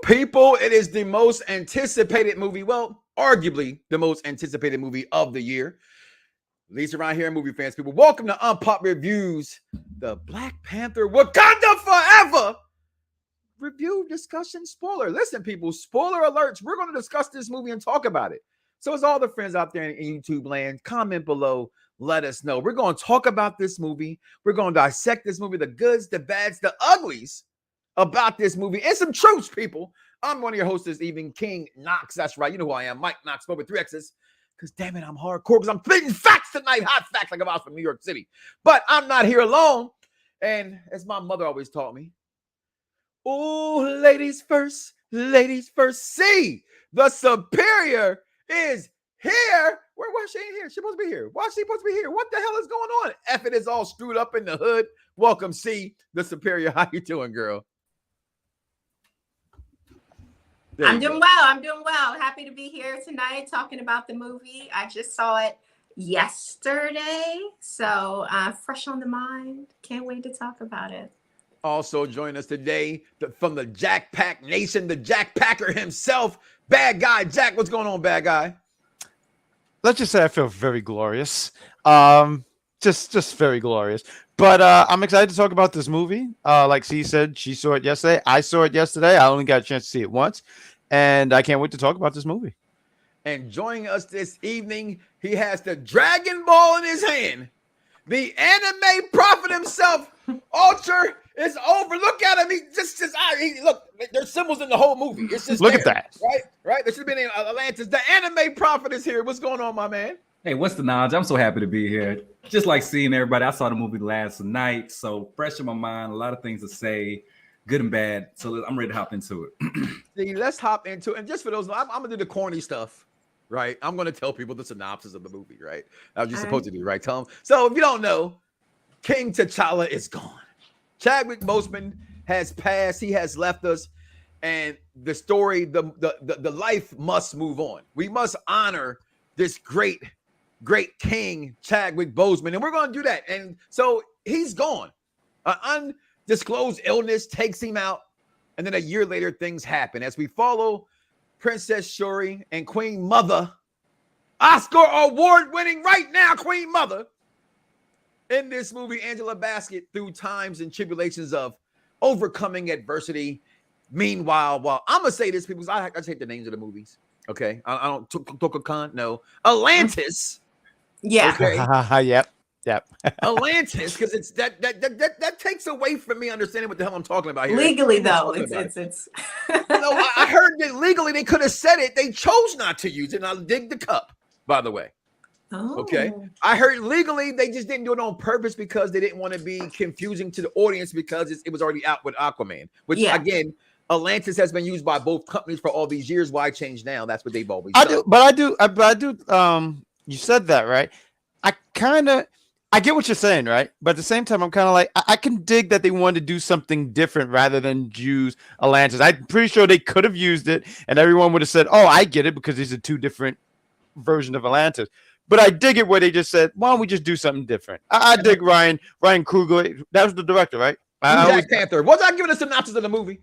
people, it is the most anticipated movie. Well, arguably the most anticipated movie of the year. At least around here, movie fans, people. Welcome to Unpop Reviews, the Black Panther Wakanda Forever review, discussion, spoiler. Listen, people, spoiler alerts. We're going to discuss this movie and talk about it. So as all the friends out there in YouTube land, comment below. Let us know. We're going to talk about this movie. We're going to dissect this movie, the goods, the bads, the uglies about this movie, and some truths, people. I'm one of your hosts this evening, King Knox. That's right. You know who I am, Mike Knox, over 3X's. Because damn it, I'm hardcore because I'm spitting facts tonight, hot facts like I was from New York City. But I'm not here alone. And as my mother always taught me, oh, ladies first, see, the superior is here. Where was she in here? She's supposed to be here. Why is she supposed to be here? What the hell is going on? F it is all screwed up in the hood. Welcome, C, the superior. How you doing, girl? I'm doing well. Happy to be here tonight talking about the movie. I just saw it yesterday, so fresh on the mind. Can't wait to talk about it. Also joining us today from the Jack Pack Nation, the Jack Packer himself, Bad Guy Jack. What's going on, Bad Guy? Let's just say I feel very glorious. Just very glorious. But I'm excited to talk about this movie. Like C said, she saw it yesterday. I saw it yesterday. I only got a chance to see it once. And I can't wait to talk about this movie. And joining us this evening, he has the Dragon Ball in his hand. The anime prophet himself, Ultra, is over. Look at him. Look, there's symbols in the whole movie. It's just look at that. Right? There should have been Atlantis. The anime prophet is here. What's going on, my man? Hey, what's the knowledge? I'm so happy to be here. Just like seeing everybody. I saw the movie last night, so fresh in my mind, a lot of things to say, good and bad. So I'm ready to hop into it. See, let's hop into it. And just for those, I'm going to do the corny stuff, right? I'm going to tell people the synopsis of the movie, right? That's what you're supposed to do, right? Tell them. So if you don't know, King T'Challa is gone. Chadwick Boseman has passed. He has left us. And the story, the life must move on. We must honor this great King Chadwick Boseman, and we're going to do that. And so he's gone. An undisclosed illness takes him out, and then a year later, things happen as we follow Princess Shuri and Queen Mother, Oscar award-winning right now Queen Mother, in this movie, Angela Bassett, through times and tribulations of overcoming adversity. Meanwhile, I'm gonna say this, people, I take the names of the movies. Okay, I don't Tokokan, no, Atlantis. Yeah. Okay. Yep. Atlantis, because it's that takes away from me understanding what the hell I'm talking about here. Legally, though, it's I heard that legally they could have said it. They chose not to use it, and I'll dig the cup, by the way. Oh. Okay. I heard legally they just didn't do it on purpose because they didn't want to be confusing to the audience because it was already out with Aquaman, which again, Atlantis has been used by both companies for all these years. Why change now? That's what they've always done. I do. You said that, right? I get what you're saying, right? But at the same time, I'm kind of like, I can dig that they wanted to do something different rather than use Atlantis. I'm pretty sure they could have used it and everyone would have said, oh, I get it because these are two different versions of Atlantis. But I dig it where they just said, why don't we just do something different? I dig Ryan Coogler. That was the director, right? Black Panther. Was I giving a synopsis of the movie?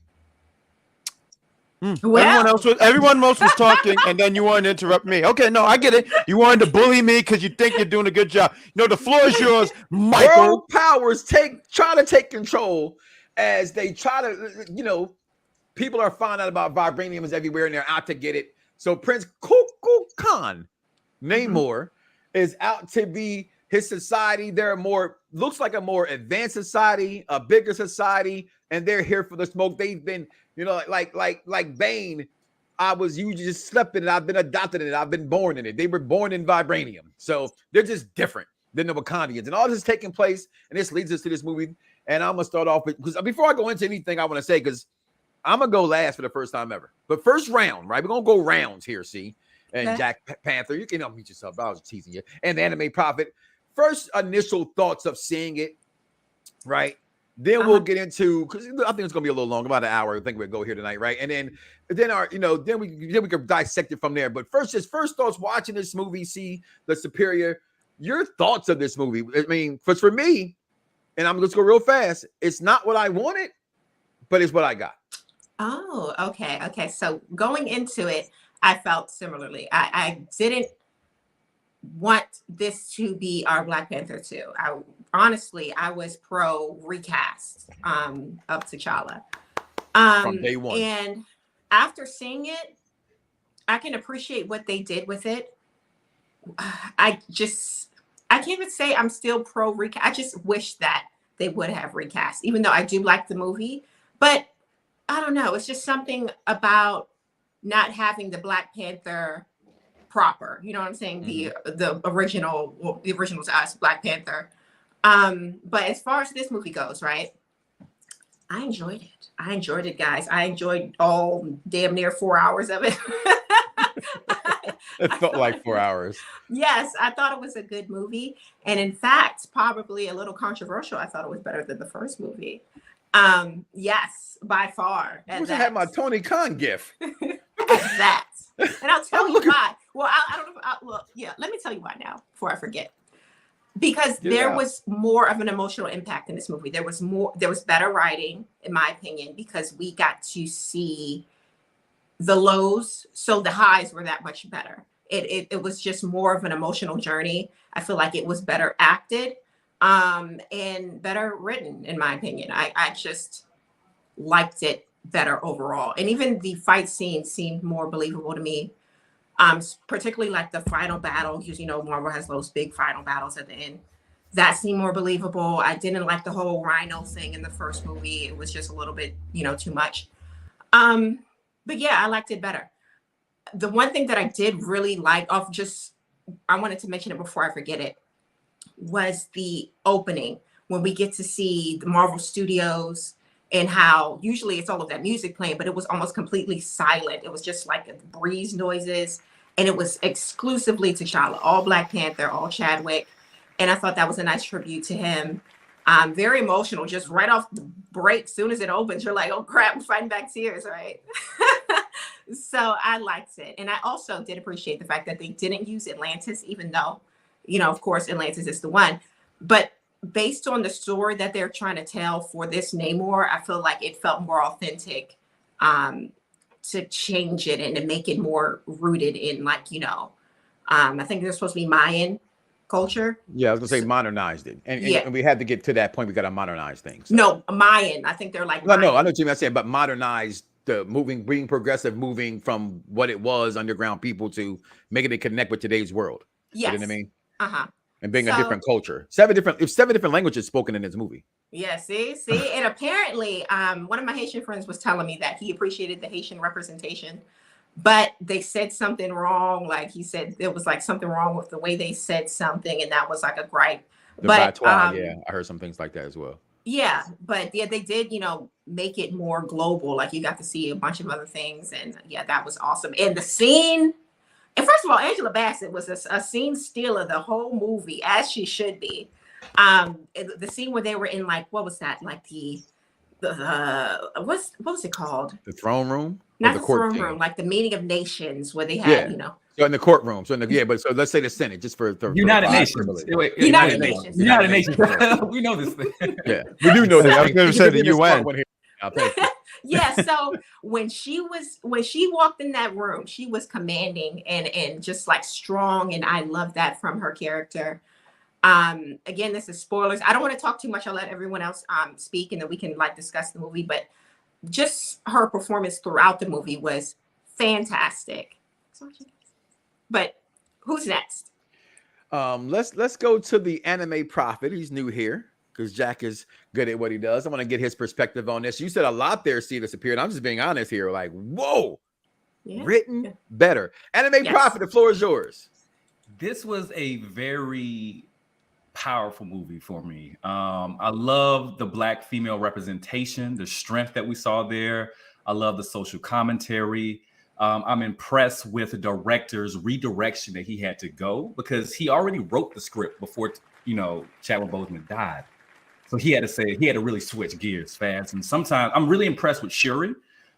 Well, everyone else was talking, and then you wanted to interrupt me. Okay, no, I get it. You wanted to bully me because you think you're doing a good job. You know, the floor is yours, Michael. World powers try to take control as they try to, people are finding out about vibraniums everywhere, and they're out to get it. So Prince Kukulkan, Namor, is out to be his society. They're looks like a more advanced society, a bigger society, and they're here for the smoke. They've been, like Bane. You just slept in it. I've been adopted in it. I've been born in it. They were born in vibranium. So they're just different than the Wakandians. And all this is taking place, and this leads us to this movie. And I'm going to start off with, because before I go into anything I want to say, because I'm going to go last for the first time ever. But first round, right? We're going to go rounds here, see? And Jack Panther, you can unmute yourself. I was teasing you. And the anime prophet. First initial thoughts of seeing it, right? Then we'll get into, because I think it's gonna be a little long, about an hour. I think we'll go here tonight, right? And then we can dissect it from there. But first thoughts watching this movie, see the superior. Your thoughts of this movie? I mean, for me, and I'm just go real fast. It's not what I wanted, but it's what I got. Oh, okay. So going into it, I felt similarly. I didn't want this to be our Black Panther 2. I was pro recast of T'Challa. From day one. And after seeing it, I can appreciate what they did with it. I can't even say I'm still pro recast. I just wish that they would have recast, even though I do like the movie. But I don't know. It's just something about not having the Black Panther proper. You know what I'm saying? Mm-hmm. The original, well, the original to us, Black Panther. But as far as this movie goes, right? I enjoyed it, guys. I enjoyed all damn near 4 hours of it. It felt like 4 hours. Yes, I thought it was a good movie. And in fact, probably a little controversial. I thought it was better than the first movie. Yes, by far. I wish I had my Tony Khan gif. At that. And I'll tell you why. Well, I don't know. Let me tell you why now before I forget. Because there was more of an emotional impact in this movie. There was better writing, in my opinion, because we got to see the lows, so the highs were that much better. It was just more of an emotional journey. I feel like it was better acted, and better written, in my opinion. I just liked it better overall. And even the fight scene seemed more believable to me. Particularly like the final battle, because Marvel has those big final battles at the end. That seemed more believable. I didn't like the whole Rhino thing in the first movie. It was just a little bit, too much. But yeah, I liked it better. The one thing that I did really like, I wanted to mention it before I forget it, was the opening when we get to see the Marvel Studios and how usually it's all of that music playing, but it was almost completely silent. It was just like breeze noises, and it was exclusively T'Challa, all Black Panther, all Chadwick. And I thought that was a nice tribute to him. Very emotional, just right off the break. Soon as it opens, you're like, oh crap, I'm fighting back tears, right? So I liked it. And I also did appreciate the fact that they didn't use Atlantis, even though, of course, Atlantis is the one. But based on the story that they're trying to tell for this Namor, I feel like it felt more authentic to change it and to make it more rooted in I think they're supposed to be Mayan culture. Yeah, I was gonna say modernized it, and we had to get to that point. We got to modernize things. So. No, Mayan. I think they're like. No, I know what you mean. I said, but modernized the being progressive, moving from what it was underground people to making it connect with today's world. Yes. You know what I mean? And being a different culture. 7 different languages spoken in this movie. Yeah, see, and apparently, one of my Haitian friends was telling me that he appreciated the Haitian representation. But they said something wrong. Like he said, there was like something wrong with the way they said something, and that was like a gripe. I heard some things like that as well. Yeah, but yeah, they did, make it more global. Like you got to see a bunch of other things, and yeah, that was awesome. And the scene, and first of all, Angela Bassett was a scene stealer the whole movie, as she should be. The scene where they were in what was that? Like what was it called? The throne room? Not the throne room, like the meeting of nations where they had, So in the courtroom. So so let's say the Senate, just for United Nations. United Nations. United Nations. We know this thing. Yeah, we do know that. I was going to say the UN. Yeah, so when she walked in that room, she was commanding and just strong, and I love that from her character. Again, this is spoilers. I don't want to talk too much. I'll let everyone else speak, and then we can discuss the movie. But just her performance throughout the movie was fantastic. But who's next? Let's go to the anime prophet. He's new here because Jack is good at what he does. I want to get his perspective on this. You said a lot there, see this appeared. I'm just being honest here. Like, whoa, written better. Anime prophet, the floor is yours. This was a very powerful movie for me. I love the Black female representation, the strength that we saw there. I love the social commentary. I'm impressed with the director's redirection that he had to go, because he already wrote the script before, Chadwick Boseman died. So he had to really switch gears fast. And sometimes I'm really impressed with Shuri,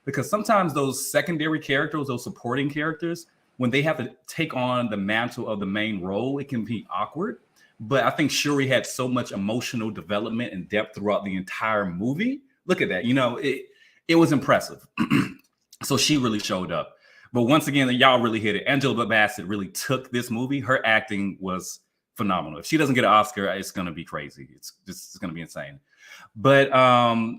because sometimes those secondary characters, those supporting characters, when they have to take on the mantle of the main role, it can be awkward. But I think Shuri had so much emotional development and depth throughout the entire movie. Look at that. it was impressive. So she really showed up. But once again, y'all really hit it. Angela Bassett really took this movie. Her acting was phenomenal. If she doesn't get an Oscar, it's going to be crazy. It's going to be insane. But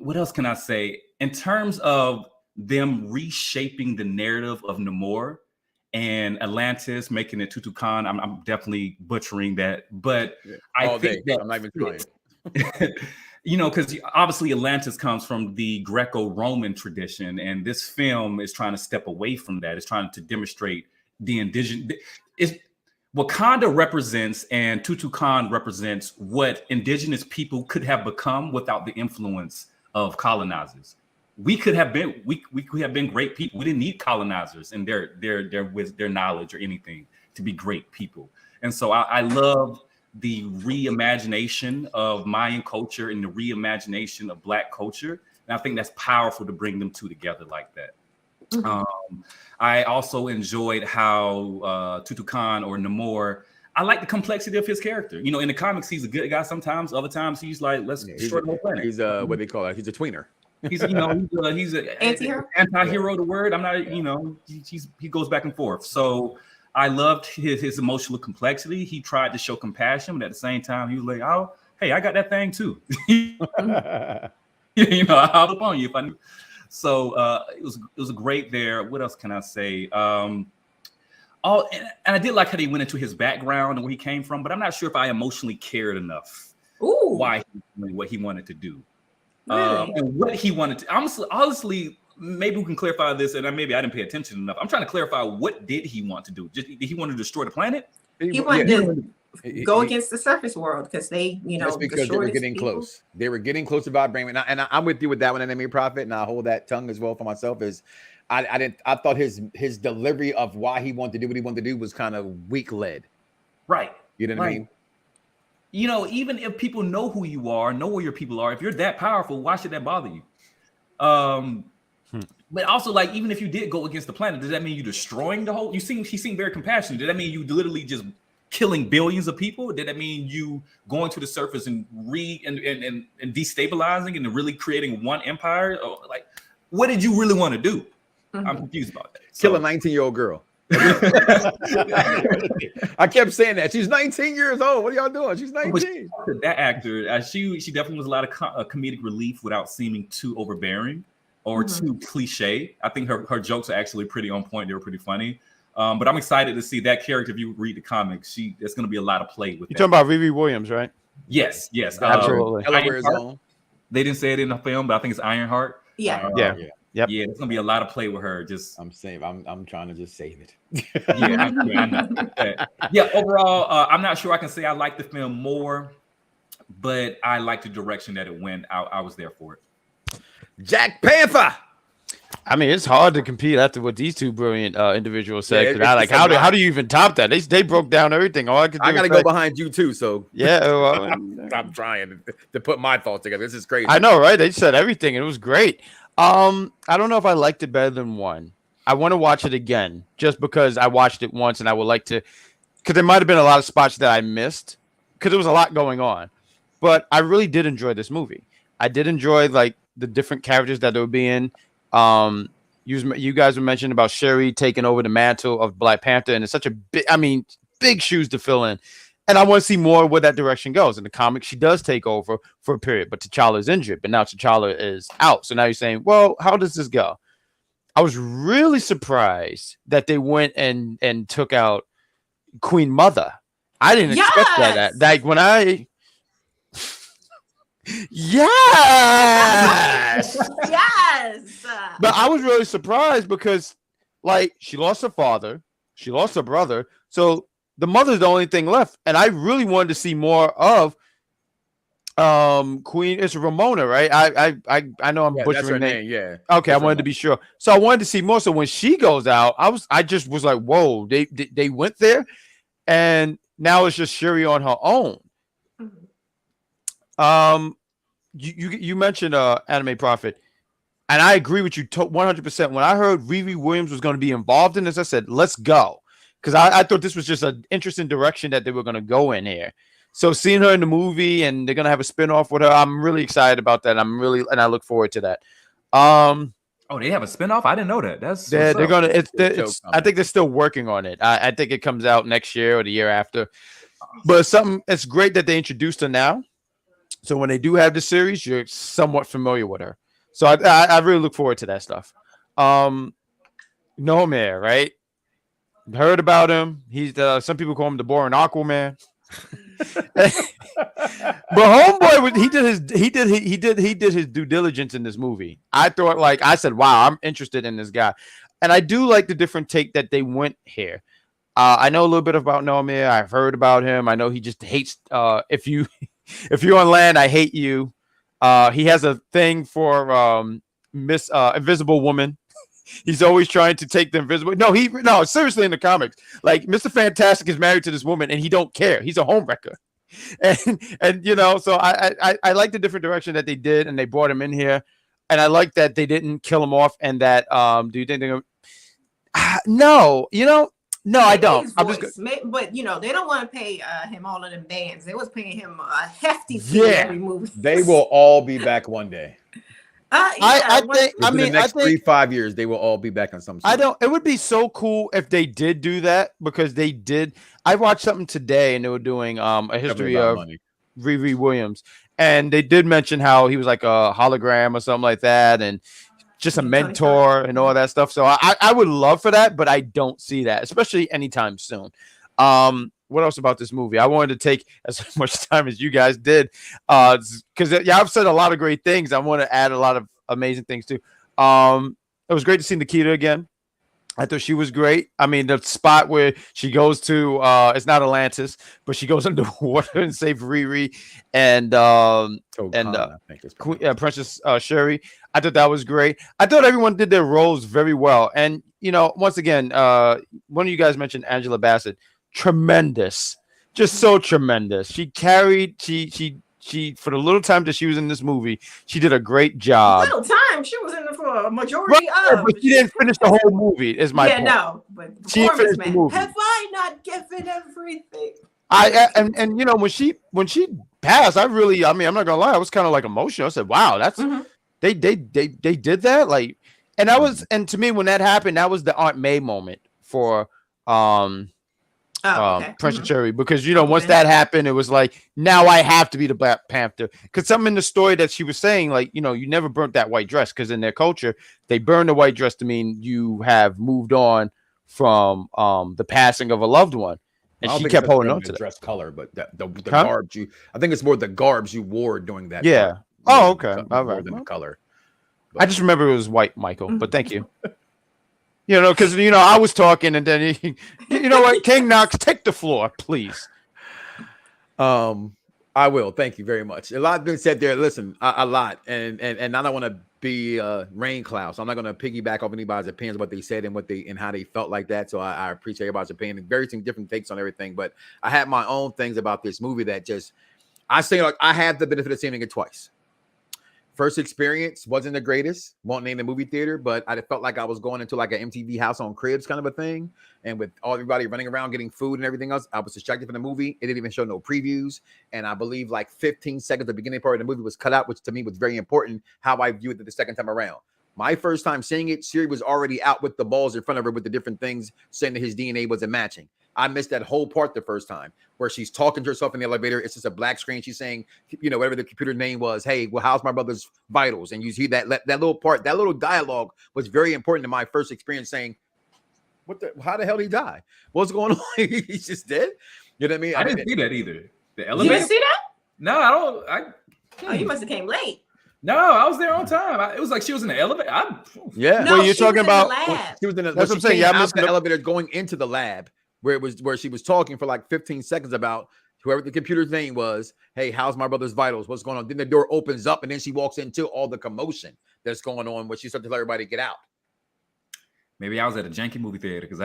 what else can I say? In terms of them reshaping the narrative of Namor and Atlantis, making it Tutukan, I'm definitely butchering that. But I think that I'm not even trying. You know, because obviously Atlantis comes from the Greco-Roman tradition, and this film is trying to step away from that. It's trying to demonstrate the indigenous. Wakanda represents, and Tutukan represents what indigenous people could have become without the influence of colonizers. We could have been, we could have been great people. We didn't need colonizers and their knowledge or anything to be great people. And so I love the reimagination of Mayan culture and the reimagination of Black culture. And I think that's powerful to bring them two together like that. Mm-hmm. I also enjoyed how Tutukan or Namor, I like the complexity of his character. You know, in the comics, he's a good guy sometimes. Other times he's like, let's destroy the whole planet. He's what they call it. He's a tweener. He's, you know, he's an anti-hero, the word. I'm not, you know, he goes back and forth. So I loved his emotional complexity. He tried to show compassion, but at the same time, he was like, "Oh, hey, I got that thing too." You know, I'll up on you if I knew. So it was great there. What else can I say? And I did like how they went into his background and where he came from, but I'm not sure if I emotionally cared enough. What he wanted to do, really? And what he wanted to. Honestly. Maybe we can clarify this, and maybe I didn't pay attention enough. I'm trying to clarify, what did he want to do? Did he want to destroy the planet? He wanted to go against the surface world because they, you know, because they were getting close. They were getting close to Vibranium, and I'm with you with that one, Enemy Prophet, and I hold that tongue as well for myself. Is I thought his delivery of why he wanted to do what he wanted to do was kind of weak led. Right. You know what I mean? You know, even if people know who you are, know where your people are, if you're that powerful, why should that bother you? But also, like, even if you did go against the planet, does that mean you're destroying the whole? He seemed very compassionate. Did that mean you literally just killing billions of people? Did that mean you going to the surface and and destabilizing and really creating one empire? Or, like, what did you really want to do? Mm-hmm. I'm confused about that. Kill a 19-year-old girl. I kept saying that she's 19 years old. What are y'all doing? She's 19. That actor, she definitely was a lot of comedic relief without seeming too overbearing or too cliche. I think her jokes are actually pretty on point. They were pretty funny. But I'm excited to see that character. If you read the comics, there's going to be a lot of play with. You're talking about Riri Williams, right? Yes. Absolutely. They didn't say it in the film, but I think it's Ironheart. Yeah. Yeah. Yeah, there's gonna be a lot of play with her. I'm trying to just save it. I know. Overall, I'm not sure I can say I like the film more, but I like the direction that it went. I was there for it. Black Panther. I mean, it's hard to compete after what these two brilliant individuals said. How do you even top that? They broke down everything. I got to go behind you too. So yeah, well, I'm trying to put my thoughts together. This is crazy. I know, right? They said everything. It was great. I don't know if I liked it better than one. I want to watch it again just because I watched it once and I would like to, because there might have been a lot of spots that I missed because there was a lot going on. But I really did enjoy this movie. I did enjoy like the different characters that they were being. You guys were mentioning about Shuri taking over the mantle of Black Panther, and it's such a big shoes to fill in. And I want to see more where that direction goes. In the comics, she does take over for a period, but T'Challa is injured. But now T'Challa is out. So now you're saying, well, how does this go? I was really surprised that they went and took out Queen Mother. I didn't expect that. Like when I... Yes! Yes! But I was really surprised because, like, she lost her father. She lost her brother. So... the mother's the only thing left, and I really wanted to see more of Queen. It's Ramona, right? I know I'm butchering her name. Yeah. Okay, I wanted to be sure. So I wanted to see more. So when she goes out, I just was like, whoa, they went there, and now it's just Shuri on her own. You mentioned Anime Prophet, and I agree with you 100%. When I heard Riri Williams was going to be involved in this, I said, let's go. Because I thought this was just an interesting direction that they were going to go in here. So seeing her in the movie and they're going to have a spinoff with her, I'm really excited about that. And I look forward to that. Oh, they have a spinoff? I didn't know that. That's they're gonna. It's I think they're still working on it. I think it comes out next year or the year after. But it's great that they introduced her now. So when they do have the series, you're somewhat familiar with her. So I really look forward to that stuff. Nomad, right? Heard about him. He's some people call him the boring Aquaman. But homeboy, he did his due diligence in this movie. I thought, like I said, wow, I'm interested in this guy, and I do like the different take that they went here. I know a little bit about Nomad. I've heard about him. I know he just hates if you're on land, I hate you. He has a thing for Miss Invisible Woman. He's always trying to take the invisible. No, seriously, in the comics, like Mr. Fantastic is married to this woman and he don't care. He's a homewrecker. And so I like the different direction that they did and they brought him in here. And I like that they didn't kill him off and that do you think they're no, I don't. But they don't want to pay him all of them bands. They was paying him a hefty fee every movie. They will all be back one day. I think. I mean, the next 3-5 years, they will all be back on some. I don't. It would be so cool if they did do that because they did. I watched something today and they were doing a history of Riri Williams, and they did mention how he was like a hologram or something like that, and just a mentor and all that stuff. So I would love for that, but I don't see that, especially anytime soon. What else about this movie? I wanted to take as much time as you guys did, because I've said a lot of great things. I want to add a lot of amazing things too. It was great to see Nikita again. I thought she was great. I mean, the spot where she goes to, it's not Atlantis, but she goes underwater and saves Riri and Princess Shuri. I thought that was great. I thought everyone did their roles very well. And, once again, one of you guys mentioned Angela Bassett. Tremendous, just so tremendous. She carried. She for the little time that she was in this movie, she did a great job. Little time she was in it for a majority of. But she didn't finish the whole movie. Is my point. No, but she finished the movie. Have I not given everything? When she passed, I'm not gonna lie, I was kind of like emotional. I said, "Wow, that's they did that." Like, and that was, and to me, when that happened, that was the Aunt May moment for Princess Shuri, because once that happened, it was like, now I have to be the Black Panther, because something in the story that she was saying, like, you never burnt that white dress, because in their culture they burn the white dress to mean you have moved on from the passing of a loved one, and she kept holding on to the dress color, but the garbs I think it's more the garbs you wore during that. Yeah. Oh, okay. All right. More than the color. But I just remember it was white, Michael. But thank you. Because I was talking, and then what, King Knox, take the floor, please. I will. Thank you very much. A lot been said there. Listen, a lot, and I don't want to be rain cloud, so I'm not going to piggyback off anybody's opinions, what they said and how they felt like that. So I appreciate everybody's opinion, very different takes on everything. But I had my own things about this movie that I say, like, I have the benefit of seeing it twice. First experience wasn't the greatest. Won't name the movie theater, but I felt like I was going into like an MTV House on Cribs kind of a thing. And with everybody running around getting food and everything else, I was distracted from the movie. It didn't even show no previews. And I believe like 15 seconds, the beginning part of the movie was cut out, which to me was very important, how I viewed it the second time around. My first time seeing it, Siri was already out with the balls in front of her with the different things saying that his DNA wasn't matching. I missed that whole part the first time where she's talking to herself in the elevator. It's just a black screen. She's saying, whatever the computer name was, hey, well, how's my brother's vitals? And you see that little part, that little dialogue was very important to my first experience saying, how the hell did he die? What's going on? He's just dead. You know what I mean? I didn't see that either. The elevator. You didn't see that? No, I don't. Oh, you must have came late. No, I was there on time. It was like she was in the elevator. Yeah. No, you're talking about. She was in the. That's what I'm saying. Yeah, I missed the elevator going into the lab where she was talking for like 15 seconds about whoever the computer's name was. Hey, how's my brother's vitals? What's going on? Then the door opens up and then she walks into all the commotion that's going on when she starts to tell everybody to get out. Maybe I was at a janky movie theater because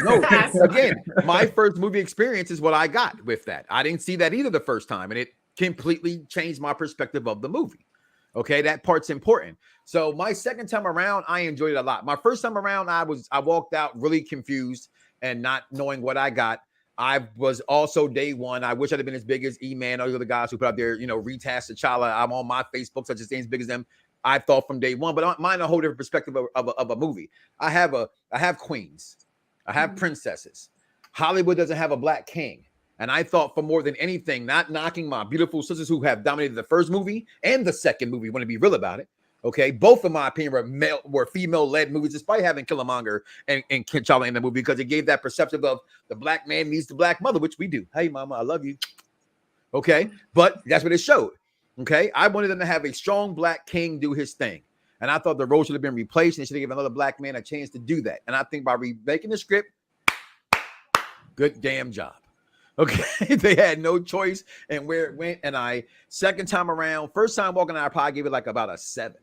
No, again, my first movie experience is what I got with that. I didn't see that either the first time, and it completely changed my perspective of the movie. Okay, that part's important. So my second time around, I enjoyed it a lot. My first time around, I walked out really confused and not knowing what I got. I was also day one. I wish I'd have been as big as E-Man or the other guys who put out their, retast T'Challa. I'm on my Facebook, such as things big as them. I thought from day one, but mine a whole different perspective of a movie. I have queens, I have princesses. Hollywood doesn't have a black king. And I thought for more than anything, not knocking my beautiful sisters who have dominated the first movie and the second movie, want to be real about it. Okay, both in my opinion were female-led movies, despite having Killmonger and T'Challa in the movie, because it gave that perception of the black man needs the black mother, which we do. Hey, mama, I love you. Okay, but that's what it showed. Okay, I wanted them to have a strong black king do his thing. And I thought the role should have been replaced and they should have given another black man a chance to do that. And I think by remaking the script, good damn job. Okay, they had no choice and where it went. And second time around, first time walking out, I probably gave it like about a 7.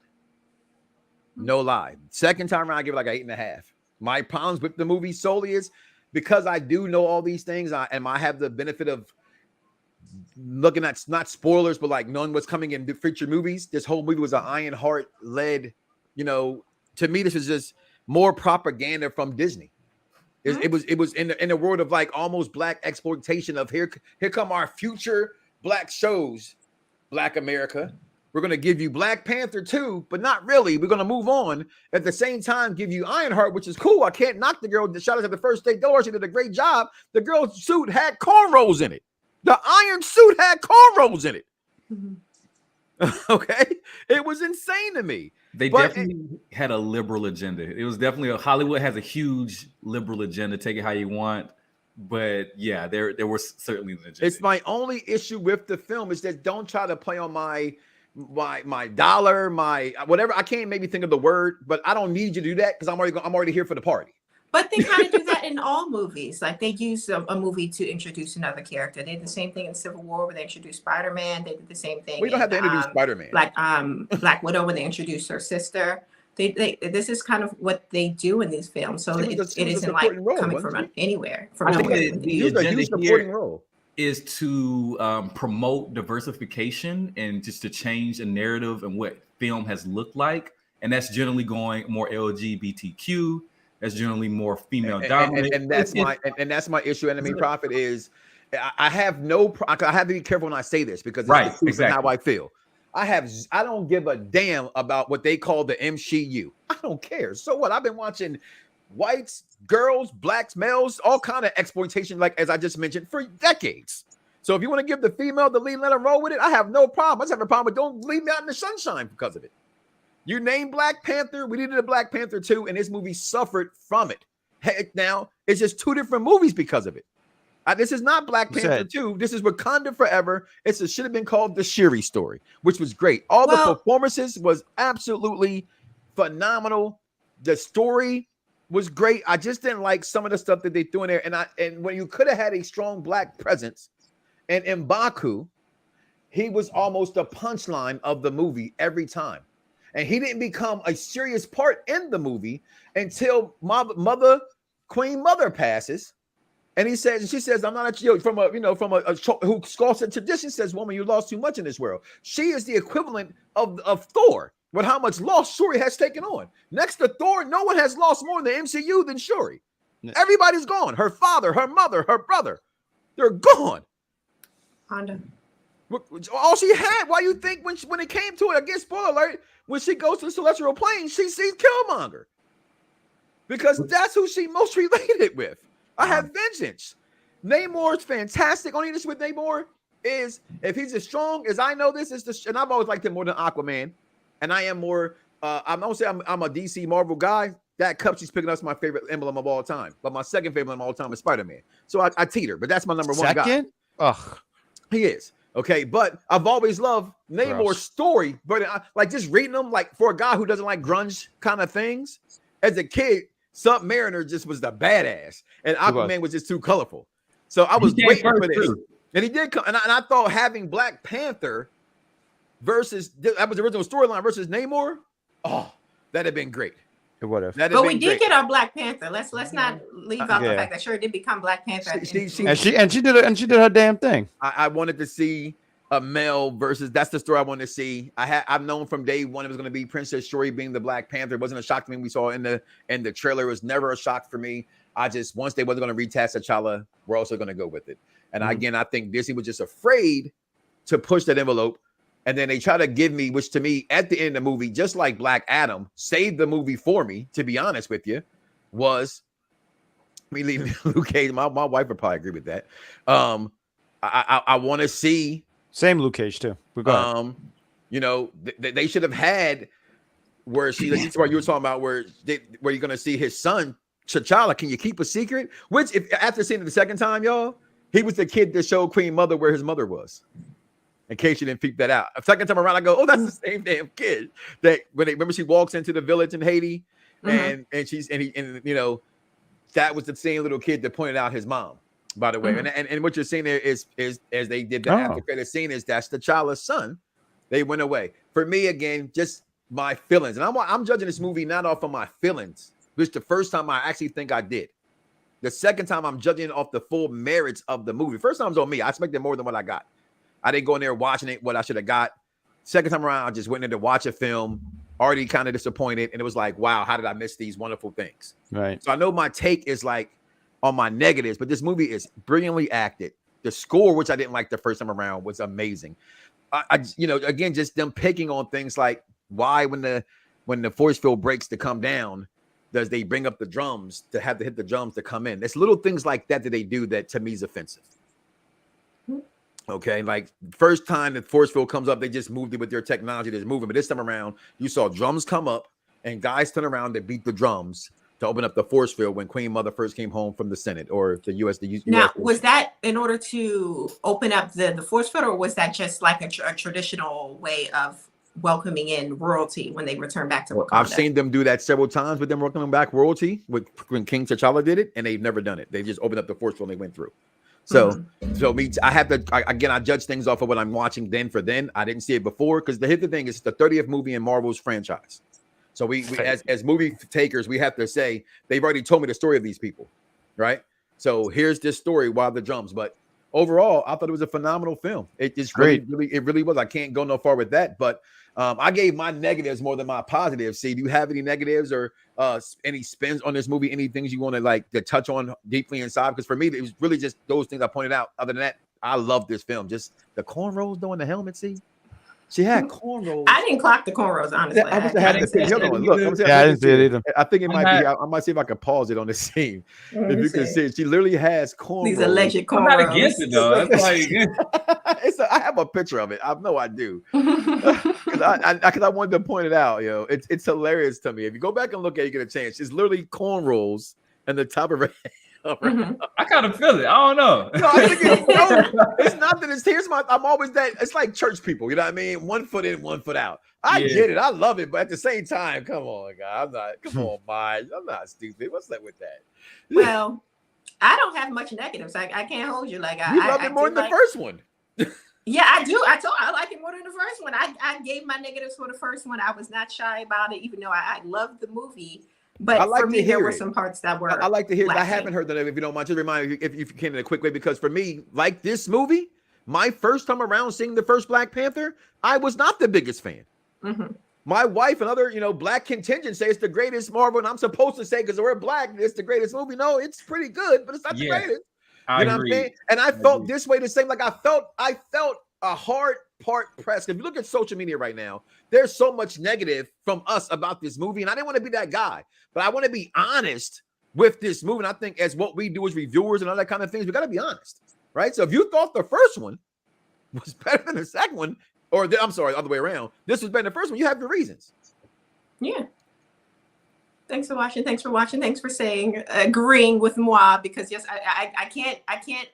No lie. Second time around, I give it like an 8.5. My problems with the movie solely is because I do know all these things, I have the benefit of looking at not spoilers, but like knowing what's coming in the future movies. This whole movie was an Ironheart led, to me, this is just more propaganda from Disney. It was in the world of like almost black exploitation of here come our future black shows, Black America. We're going to give you Black Panther 2, but not really. We're going to move on. At the same time, give you Ironheart, which is cool. I can't knock the girl. The shout out to the first State Door. She did a great job. The girl's suit had cornrows in it. The iron suit had cornrows in it. Okay? It was insane to me. They definitely had a liberal agenda. It was definitely Hollywood has a huge liberal agenda. Take it how you want. But yeah, there was certainly an agenda. It's my only issue with the film is that don't try to play on my dollar, my whatever. I can't maybe think of the word, but I don't need you to do that because I'm already here for the party. But they kind of do that in all movies. Like they use a movie to introduce another character. They did the same thing in Civil War when they introduced Spider-Man. They did the same thing. We don't have to introduce Spider-Man. Like Black Widow when they introduced her sister. This is kind of what they do in these films. So it isn't like coming from anywhere. I think the agenda supporting role is to promote diversification and just to change the narrative and what film has looked like. And that's generally going more LGBTQ. That's generally more female dominant. And that's my issue. Enemy Prophet is I have to be careful when I say this because it's exactly how I feel. I don't give a damn about what they call the MCU. I don't care. So what? I've been watching whites, girls, blacks, males, all kind of exploitation, like as I just mentioned, for decades. So if you want to give the female the lead, let them roll with it. I have no problem. I just have a problem, but don't leave me out in the sunshine because of it. You named Black Panther. We needed a Black Panther 2, and this movie suffered from it. Heck, now it's just 2 different movies because of it. This is not Black Panther 2. This is Wakanda Forever. It should have been called the Shuri story, which was great. All the performances was absolutely phenomenal. The story was great. I just didn't like some of the stuff that they threw in there. And when you could have had a strong black presence, and M'Baku, he was almost a punchline of the movie every time. And he didn't become a serious part in the movie until Queen Mother passes. And she says, I'm not from a who scoffs at tradition, says, woman, you lost too much in this world. She is the equivalent of Thor with how much loss Shuri has taken on. Next to Thor, no one has lost more in the MCU than Shuri. Yeah. Everybody's gone. Her father, her mother, her brother, they're gone. Honda. All she had, why you think when it came to it, again, spoiler alert, when she goes to the celestial plane, she sees Killmonger. Because that's who she most related with. I have vengeance. Namor's fantastic. Only issue with Namor is if he's as strong as I know this is and I've always liked him more than Aquaman. And I am more I'm not say I'm a DC Marvel guy. That cup she's picking up is my favorite emblem of all time. But my second favorite emblem of all time is Spider-Man. So I teeter, but that's my number one guy. Ugh. He is. Okay, but I've always loved Namor's story, but like just reading them, like for a guy who doesn't like grunge kind of things, as a kid, Submariner just was the badass, and Aquaman was just too colorful. So I was waiting for this, and he did come. And I thought having Black Panther versus that was the original storyline versus Namor, that'd have been great. It would have. But we did get our Black Panther. Let's not leave out the fact that Shuri did become Black Panther. She did her damn thing. I wanted to see a male versus. That's the story I wanted to see. I've known from day one it was going to be Princess Shuri being the Black Panther. It wasn't a shock to me. We saw in the trailer. It was never a shock for me. Once they wasn't going to recast T'Challa, we're also going to go with it. And again, I think Disney was just afraid to push that envelope And then they try to give me, which to me, at the end of the movie, just like Black Adam, saved the movie for me, to be honest with you, was me leaving Luke Cage. My wife would probably agree with that. I want to see. Same Luke Cage, too. But go ahead. You know, they should have had where this is what you were talking about, where you're going to see his son, T'Challa. Can you keep a secret? Which, if after seeing it the second time, y'all, he was the kid that showed Queen Mother where his mother was. In case you didn't peep that out. A second time around, I go, oh, that's the same damn kid. That remember she walks into the village in Haiti, and you know, that was the same little kid that pointed out his mom, by the way. And what you're seeing there is as they did the after credit scene is that's T'Challa's son. They went away. For me, again, just my feelings, and I'm judging this movie not off of my feelings, which the first time I actually think I did. The second time I'm judging it off the full merits of the movie. First time was on me. I expected more than what I got. I didn't go in there watching it what I should have got. Second time around, I just went in there to watch a film, already kind of disappointed, and it was like, wow, how did I miss these wonderful things? Right. So I know my take is like on my negatives, but this movie is brilliantly acted. The score, which I didn't like the first time around, was amazing. I you know, again, just them picking on things like why when the force field breaks to come down, does they bring up the drums to have to hit the drums to come in? There's little things like that they do that to me is offensive. Okay, like first time the force field comes up, they just moved it with their technology that's moving. But this time around, you saw drums come up and guys turn around to beat the drums to open up the force field when Queen Mother first came home from the Senate or the US. Now, was that in order to open up the force field, or was that just like a traditional way of welcoming in royalty when they return back to Wakanda? I've seen them do that several times with them welcoming back royalty when King T'Challa did it, and they've never done it. They just opened up the force field and they went through. So I have to, again, I judge things off of what I'm watching then for then. I didn't see it before because the thing is the 30th movie in Marvel's franchise. So we as movie takers, we have to say, they've already told me the story of these people, right? So here's this story, Wild the Drums. But overall, I thought it was a phenomenal film. It's great. It really was. I can't go no far with that. But I gave my negatives more than my positives. See, do you have any negatives or any spins on this movie? Any things you want to like to touch on deeply inside? Because for me, it was really just those things I pointed out. Other than that, I love this film. Just the cornrows doing the helmet. See, she had cornrows. I didn't clock the cornrows, honestly. I wish I had the picture. Hold on, look. I didn't see it either. I think it might be. I might see if I can pause it on the scene. If you can see it, she literally has cornrows. These alleged cornrows. I'm not against it though. That's like I have a picture of it. I know I do. Because I wanted to point it out. Yo, it's hilarious to me. If you go back and look at it, you get a chance. It's literally cornrows and the top of her head. I kind of feel it. I don't know. No, I think it's not that it's here's my. I'm always that. It's like church people. You know what I mean? 1 foot in, 1 foot out. I get it. I love it, but at the same time, come on, God. I'm not. Come on, Mike. I'm not stupid. What's up with that? Well, I don't have much negatives. I can't hold you. Like you love it more than the first one. Yeah, I do. I like it more than the first one. I gave my negatives for the first one. I was not shy about it, even though I loved the movie. But for me, there were some parts that were. I like to hear. I haven't heard that. If you don't mind, just remind me if you can in a quick way, because for me, like this movie, my first time around seeing the first Black Panther, I was not the biggest fan. My wife and other, Black contingent say it's the greatest Marvel, and I'm supposed to say because we're Black, it's the greatest movie. No, it's pretty good, but it's not the greatest. You know what I'm saying? And I felt this way the same. Like I felt a hard part pressed. If you look at social media right now, there's so much negative from us about this movie, and I didn't want to be that guy, but I want to be honest with this movie. And I think as what we do as reviewers and all that kind of things, we got to be honest, right? So if you thought the first one was better than the second one, or I'm sorry, other way around, this was better than the first one, you have your reasons. Yeah. Thanks for watching. Thanks for watching. Thanks for agreeing with moi, because yes, I can't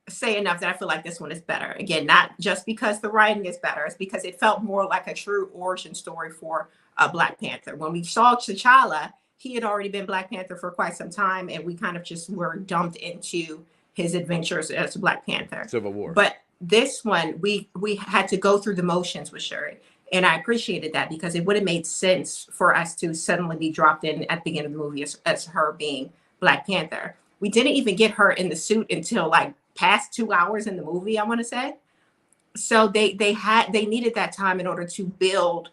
say enough that I feel like this one is better. Again, not just because the writing is better, it's because it felt more like a true origin story for Black Panther. When we saw T'Challa, he had already been Black Panther for quite some time, and we kind of just were dumped into his adventures as Black Panther. Civil War. But this one, we had to go through the motions with Shuri. And I appreciated that, because it would have made sense for us to suddenly be dropped in at the beginning of the movie as her being Black Panther. We didn't even get her in the suit until like past 2 hours in the movie, I want to say. So they needed that time in order to build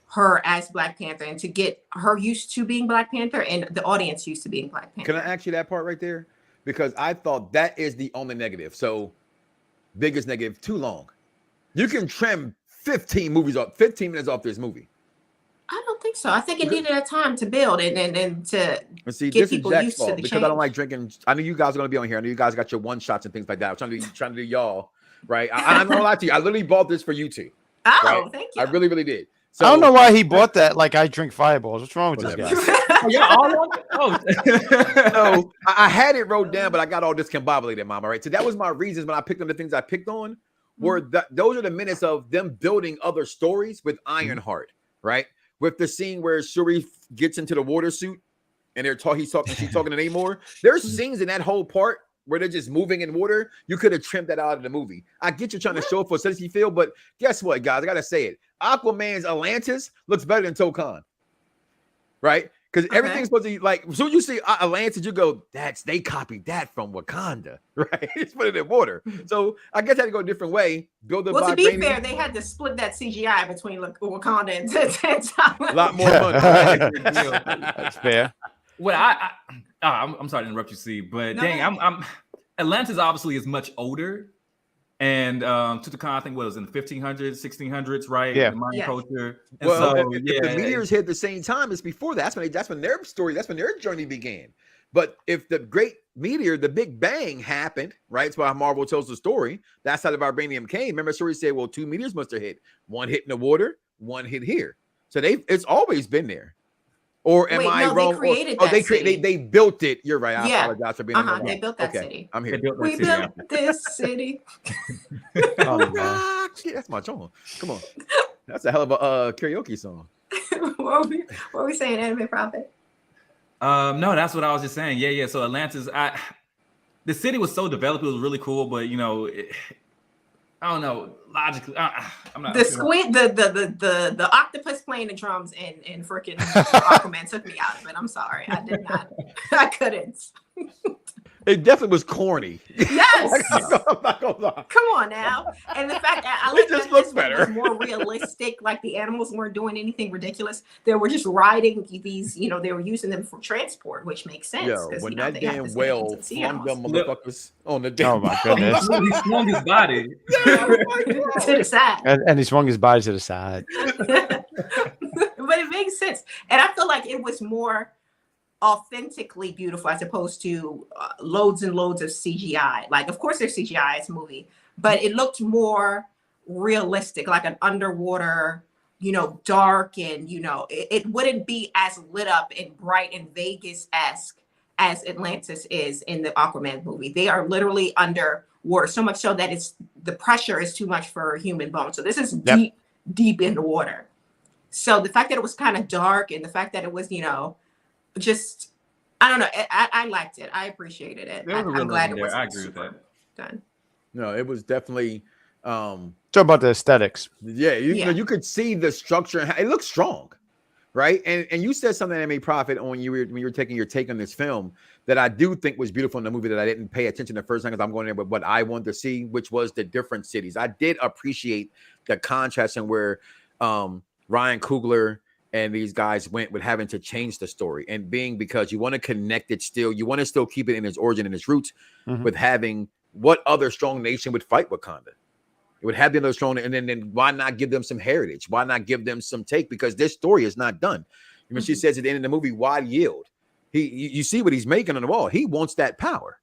her as Black Panther and to get her used to being Black Panther and the audience used to being Black Panther. Can I ask you that part right there? Because I thought that is the only negative. So biggest negative, too long. You can trim 15 minutes off this movie. I don't think so. I think it needed a time to build and to see, get this people is Jack's used to fault the because change. I don't like drinking. I knew you guys are going to be on here. I knew you guys got your one shots and things like that. I'm trying to do y'all, right? I'm not gonna lie to you. I literally bought this for you two. Oh, right? thank you. I really, really did. So, I don't know why he bought that. Like I drink Fireballs. What's wrong with this guy? Oh, yeah, all on it? Oh. So I had it wrote down, but I got all discombobulated, Mama. Right. So that was my reasons when I picked on the things I picked on. Were those are the minutes of them building other stories with Ironheart, right? With the scene where Shuri gets into the water suit and she's talking to Namor. There's scenes in that whole part where they're just moving in water. You could have trimmed that out of the movie. I get you trying to show it for aesthetic feel, but guess what, guys? I gotta say it. Aquaman's Atlantis looks better than Tokan, right? Because everything's supposed to be like, as soon as you see Atlantis, you go, they copied that from Wakanda, right? It's put it in water. So I guess I had to go a different way. Build the to be fair, they had to split that CGI between Wakanda and T'Challa. A lot more money. That's fair. Well, I'm sorry to interrupt you, C, but dang, I'm Atlantis obviously is much older, and Tutankhamun I think was in the 1500s, 1600s, right? Yeah, the Mayan culture. And well, so, if the meteors hit the same time as before, that's when their journey began. But if the great meteor, the Big Bang happened, right? That's why Marvel tells the story. That's how the vibranium came. Remember, Shuri said, "Well, 2 meteors must have hit. One hit in the water, one hit here." So it's always been there. Or am I wrong? They created that they built it. You're right. I apologize for being they built that city. I'm here. We built this city. That's my song. Come on. That's a hell of a karaoke song. What were we saying, Anime Prophet? No, that's what I was just saying. Yeah. So Atlantis, the city was so developed. It was really cool, but I don't know. Logically, I'm not. The squid, the octopus playing the drums in freaking Aquaman took me out of it. I'm sorry, I did not. I couldn't. It definitely was corny. Yes. I'm not gonna lie. Come on now. And the fact that I like just that looks this better. was more realistic. Like the animals weren't doing anything ridiculous. They were just riding these. They were using them for transport, which makes sense. Yo, when that damn whale flung them motherfuckers on the damn. Oh my goodness! He swung his body to the side, and he swung his body to the side. But it makes sense, and I feel like it was more authentically beautiful as opposed to loads and loads of CGI. Like, of course, there's CGI. It's a movie, but it looked more realistic, like an underwater, dark, and it wouldn't be as lit up and bright and Vegas-esque as Atlantis is in the Aquaman movie. They are literally underwater, so much so that the pressure is too much for a human bone. So this is deep in the water. So the fact that it was kind of dark and the fact that it was, just, I don't know. I liked it. I appreciated it. I'm glad it was. I agree with that. Done. No, it was definitely. Talk about the aesthetics. Yeah, you could see the structure. It looks strong, right? And you said something that made profit when you were taking your take on this film that I do think was beautiful in the movie that I didn't pay attention the first time because I'm going there with what I wanted to see, which was the different cities. I did appreciate the contrast and where Ryan Coogler and these guys went with having to change the story and because you want to connect it still. You want to still keep it in its origin and its roots with having what other strong nation would fight Wakanda? It would have the other strong, and then why not give them some heritage? Why not give them some take? Because this story is not done. She says at the end of the movie, why yield? You see what he's making on the wall. He wants that power.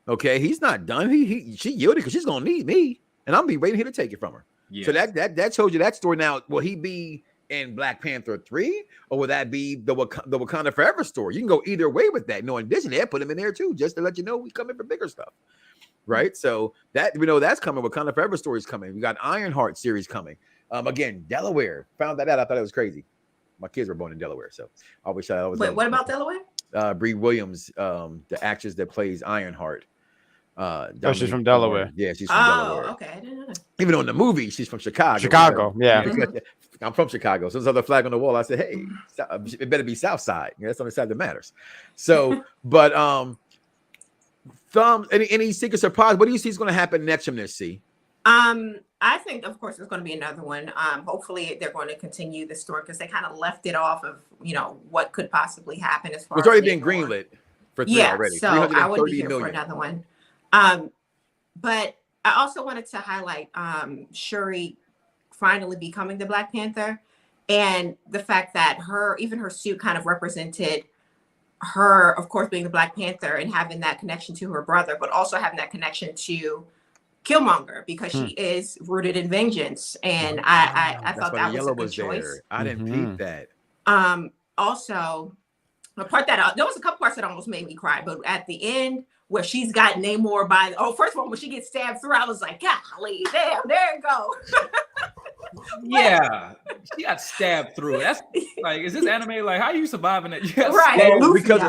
Okay, he's not done. She yielded because she's gonna need me, and I'm be waiting here to take it from her. Yes. So that shows you that story. Now, will he be in Black Panther 3, or will that be the Wakanda Forever story? You can go either way with that. No, in addition, they put him in there too, just to let you know we coming for bigger stuff, right? So that we know that's coming. Wakanda Forever story is coming. We got Ironheart series coming. Again, Delaware. Found that out. I thought it was crazy. My kids were born in Delaware, so I wish I was. Wait, what about Delaware? Bree Williams, the actress that plays Ironheart. She's from Delaware. Yeah, she's from Delaware. Okay, I didn't know that. Even though in the movie she's from Chicago. Yeah. I'm from Chicago. So there's another flag on the wall. I said, hey, it better be South Side. That's the only side that matters. So, but any secret surprise? What do you see is going to happen next from this? See? I think, of course, there's going to be another one. Hopefully, they're going to continue the story because they kind of left it off of what could possibly happen as far. It's already been greenlit for 3 already. So I would be here for another one. But I also wanted to highlight Shuri finally becoming the Black Panther, and the fact that even her suit kind of represented her, of course, being the Black Panther and having that connection to her brother, but also having that connection to Killmonger because she is rooted in vengeance, and I thought that was a good choice. I didn't peep that. Also, the part that there was a couple parts that almost made me cry, but at the end where she's got Namor first of all, when she gets stabbed through, I was like, golly, damn, there you go. Yeah, she got stabbed through. That's like, is this anime? Like, how are you surviving it? Right, because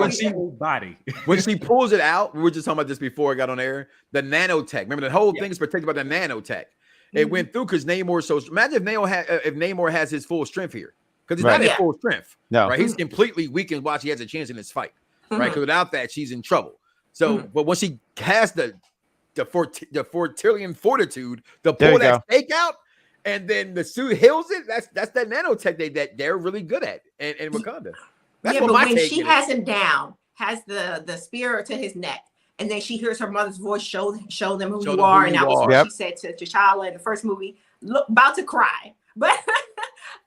when she pulls it out, we were just talking about this before I got on air. The nanotech. Remember, the whole thing is protected by the nanotech. It went through because Namor. So imagine if Namor has his full strength here, because he's not at full strength. No, right? He's completely weakened. Watch, he has a chance in this fight, right? Because without that, she's in trouble. So, but when she has the Fortillian fortitude to pull that stake out, and then the suit heals it, that's that nanotech that they're really good at in Wakanda. That's but when she has him down, has the spear to his neck, and then she hears her mother's voice show them who you are, and that was what she said to T'Challa in the first movie. Look, about to cry, but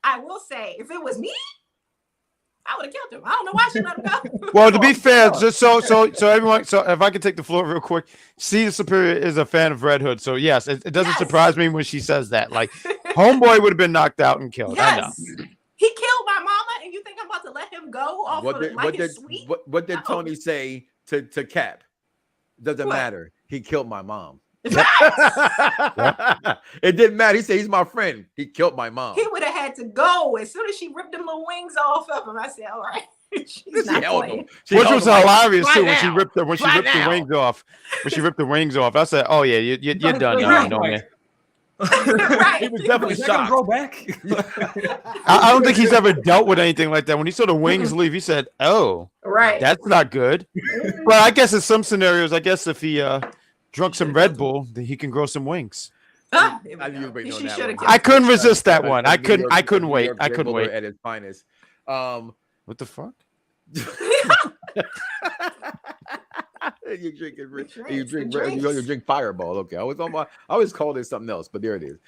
I will say, if it was me, I would have killed him. I don't know why she let him go. Well, to be fair, just so everyone, so if I could take the floor real quick, the Superior is a fan of Red Hood, so yes, it doesn't surprise me when she says that. Like, homeboy would have been knocked out and killed. Yes. I know. He killed my mama, and you think I'm about to let him go off what did Tony say to Cap? Doesn't matter. He killed my mom. It didn't matter. He said he's my friend. He killed my mom. He would have had to go as soon as she ripped them little wings off of him. I said, "All right." She's not playing. Which was hilarious too when she ripped the wings off. When she ripped the wings off, I said, "Oh yeah, you're done, you know, man." He was definitely shocked. Grow back. I don't think he's ever dealt with anything like that. When he saw the wings leave, he said, "Oh, that's not good." But I guess in some scenarios, I guess if he drunk some Red Bull, then he can grow some wings. I couldn't resist that one. I couldn't wait. I couldn't wait. At its finest. What the fuck? You drink Fireball. Okay, I always call this something else, but there it is.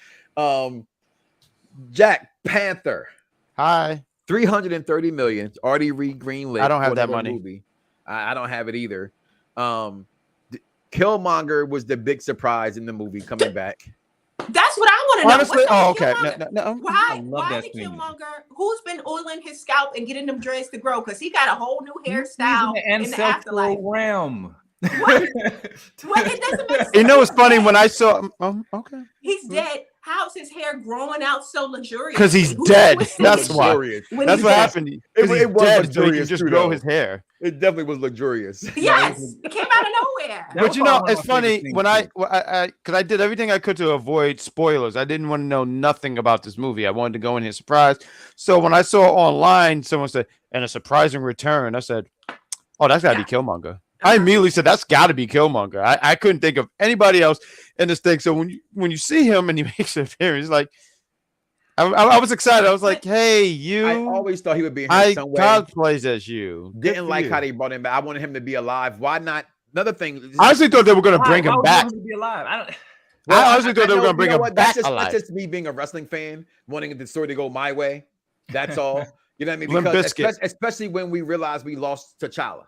Black Panther. Hi. 330 million. Already greenlit. I don't have that money. Movie. I don't have it either. Killmonger was the big surprise in the movie coming back. That's what I want to know. Honestly, okay. No. Why did Killmonger, who's been oiling his scalp and getting them dreads to grow? Because he got a whole new hairstyle in the afterlife realm. What? It doesn't make sense. You know, it's funny when I saw. Okay. He's dead. How's his hair growing out so luxurious? Because he's dead. That's why. That's what happened. It was dead, so he can just grow his hair. It definitely was luxurious. Yes, it came out of nowhere. But you know, it's funny when because I did everything I could to avoid spoilers. I didn't want to know nothing about this movie. I wanted to go in here surprised. So when I saw online, someone said, "And a surprising return," I said, "Oh, that's got to be Killmonger." I immediately said, "That's got to be Killmonger." I couldn't think of anybody else in this thing. So when you see him and he makes an appearance, like I was excited. I was like, "Hey, you!" I always thought he would be here somewhere. God plays as you. Didn't like how they brought him back. I wanted him to be alive. Why not? Another thing. I honestly thought they were going to bring him back. To be alive. I honestly thought they were going to bring him back alive. That's just me being a wrestling fan, wanting the story to go my way. That's all. You know what I mean? Limp Because especially when we realized we lost T'Challa.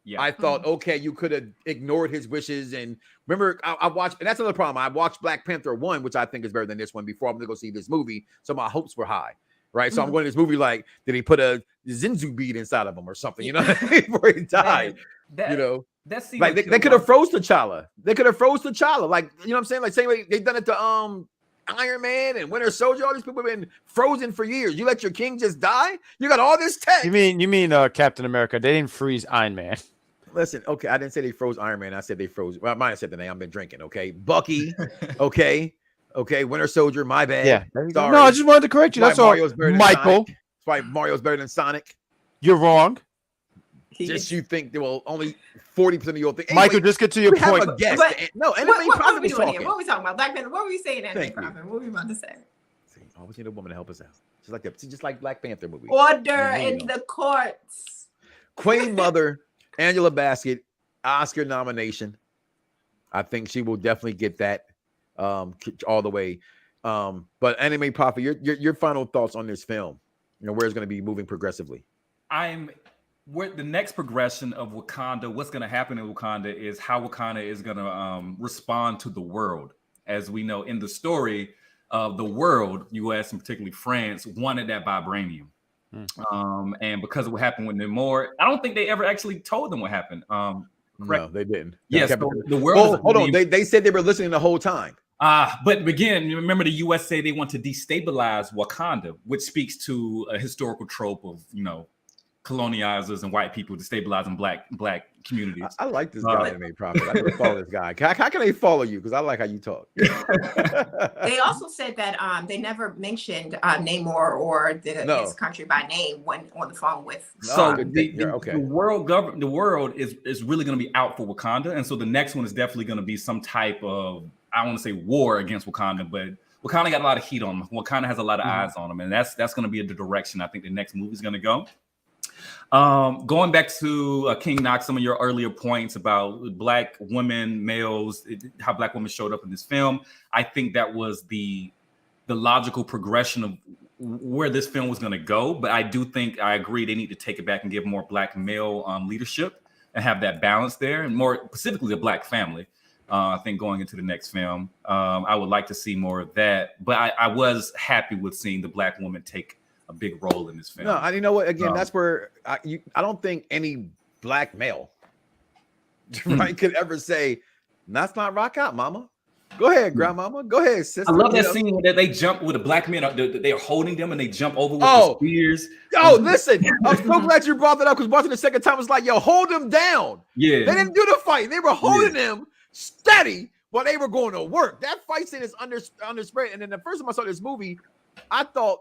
Yeah. I thought, okay, you could have ignored his wishes. And remember, I watched, and that's another problem. I watched Black Panther 1, which I think is better than this one, before I'm going to go see this movie. So my hopes were high, right? So I'm going to this movie like, did he put a Zinzu bead inside of him or something, you know, before he died? That's like they could have froze T'Challa. They could have froze T'Challa. Like, you know what I'm saying? Like, same way they done it to Iron Man and Winter Soldier. All these people have been frozen for years. You let your king just die? You got all this tech. You mean Captain America? They didn't freeze Iron Man. Listen, okay, I didn't say they froze Iron Man. I said they froze. Well, I might have said the name. I've been drinking. Okay, Bucky. Okay, Winter Soldier. My bad. Yeah. Sorry. No, I just wanted to correct you. That's all. Michael. That's why Mario's better than Sonic. You're wrong. Just you think only 40% of your thing. Anyway, Michael, just get to your point. What are we doing here? What are we talking about? Black Panther. What were we saying? Anime Prophet? What were we about to say? I always need a woman to help us out. Just like Black Panther movie. Order in the courts. Queen Mother. Angela Bassett, Oscar nomination. I think she will definitely get that all the way. But Anime Prophet, your final thoughts on this film, where it's going to be moving progressively. Where the next progression of Wakanda, what's going to happen in Wakanda is how Wakanda is going to respond to the world. As we know in the story, the world, US and particularly France, wanted that vibranium. And because of what happened with Namor, I don't think they ever actually told them what happened. No, they didn't. Yes, so the world. Hold on. They said they were listening the whole time. But again, remember the US say they want to destabilize Wakanda, which speaks to a historical trope of, colonizers and white people destabilizing black communities. I like this guy, Anime Prophet. I never follow this guy. How can they follow you? Because I like how you talk. They also said that they never mentioned Namor or his country by name when on the phone with. So the world is really going to be out for Wakanda, and so the next one is definitely going to be some type of, I don't want to say war against Wakanda, but Wakanda got a lot of heat on them. Wakanda has a lot of eyes on them, and that's going to be the direction I think the next movie is going to go. Going back to King Knox, some of your earlier points about black women, males, how black women showed up in this film, I think that was the logical progression of where this film was going to go. But I do think I agree they need to take it back and give more black male leadership and have that balance there, and more specifically the black family. I think going into the next film, I would like to see more of that. But I was happy with seeing the black woman take a big role in this film. No, and you know what? Again, that's where I don't think any black male right could ever say, "That's not rock out, mama." Go ahead, grandmama. Go ahead, sister. I love that scene where they jump with the black men. They're holding them and they jump over with the spears. Oh, listen! I'm so glad you brought that up because watching the second time was like, "Yo, hold them down." Yeah, they didn't do the fight. They were holding them steady while they were going to work. That fight scene is underspread. And then the first time I saw this movie, I thought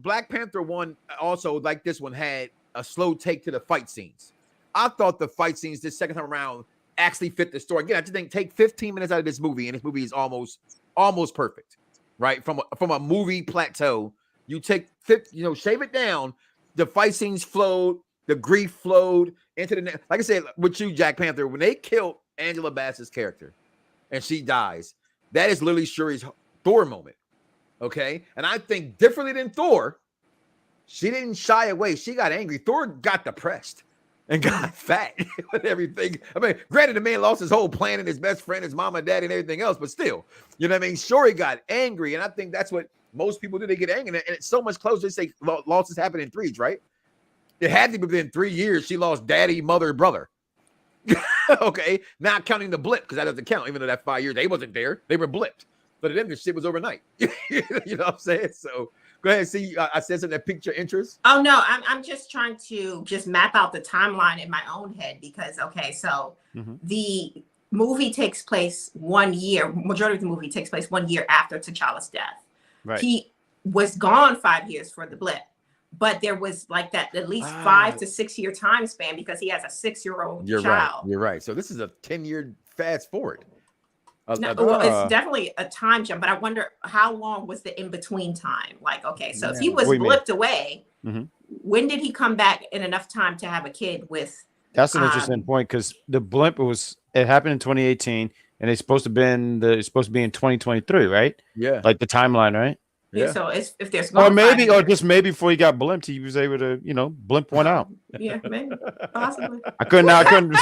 Black Panther 1 also, like this one, had a slow take to the fight scenes. I thought the fight scenes this second time around actually fit the story. Again, I just think take 15 minutes out of this movie, and this movie is almost perfect, right? From a movie plateau, you take shave it down. The fight scenes flowed, the grief flowed into the like I said with you, Jack Panther, when they killed Angela Bassett's character and she dies, that is literally Shuri's Thor moment. Okay, and I think differently than Thor, she didn't shy away. She got angry. Thor got depressed and got fat with everything. I mean, granted, the man lost his whole plan and his best friend, his mama, dad, and everything else, but still, you know what I mean? Shuri got angry, and I think that's what most people do. They get angry, and it's so much closer. They say losses happen in threes, right? It had to be within 3 years. She lost daddy, mother, brother. Okay, not counting the blip because that doesn't count. Even though that 5 years they wasn't there, they were blipped. But to them, the shit was overnight. You know what I'm saying? So go ahead. See, I said something that piqued your interest. Oh no, I'm just trying to map out the timeline in my own head because so the movie takes place 1 year. Majority of the movie takes place 1 year after T'Challa's death. Right. He was gone 5 years for the blip, but there was like that at least 5 to 6 year time span because he has a 6-year-old child. You're right. So this is a 10-year fast forward. It's definitely a time jump, but I wonder how long was the in-between time? Like, okay, so if he was blipped away, when did he come back in enough time to have a kid with? That's an interesting point because the blimp it happened in 2018, and it's supposed to be in 2023, right? Yeah, like the timeline, right? Yeah. So if there's just maybe before he got blimped, he was able to blimp one out. Yeah, maybe possibly. I couldn't.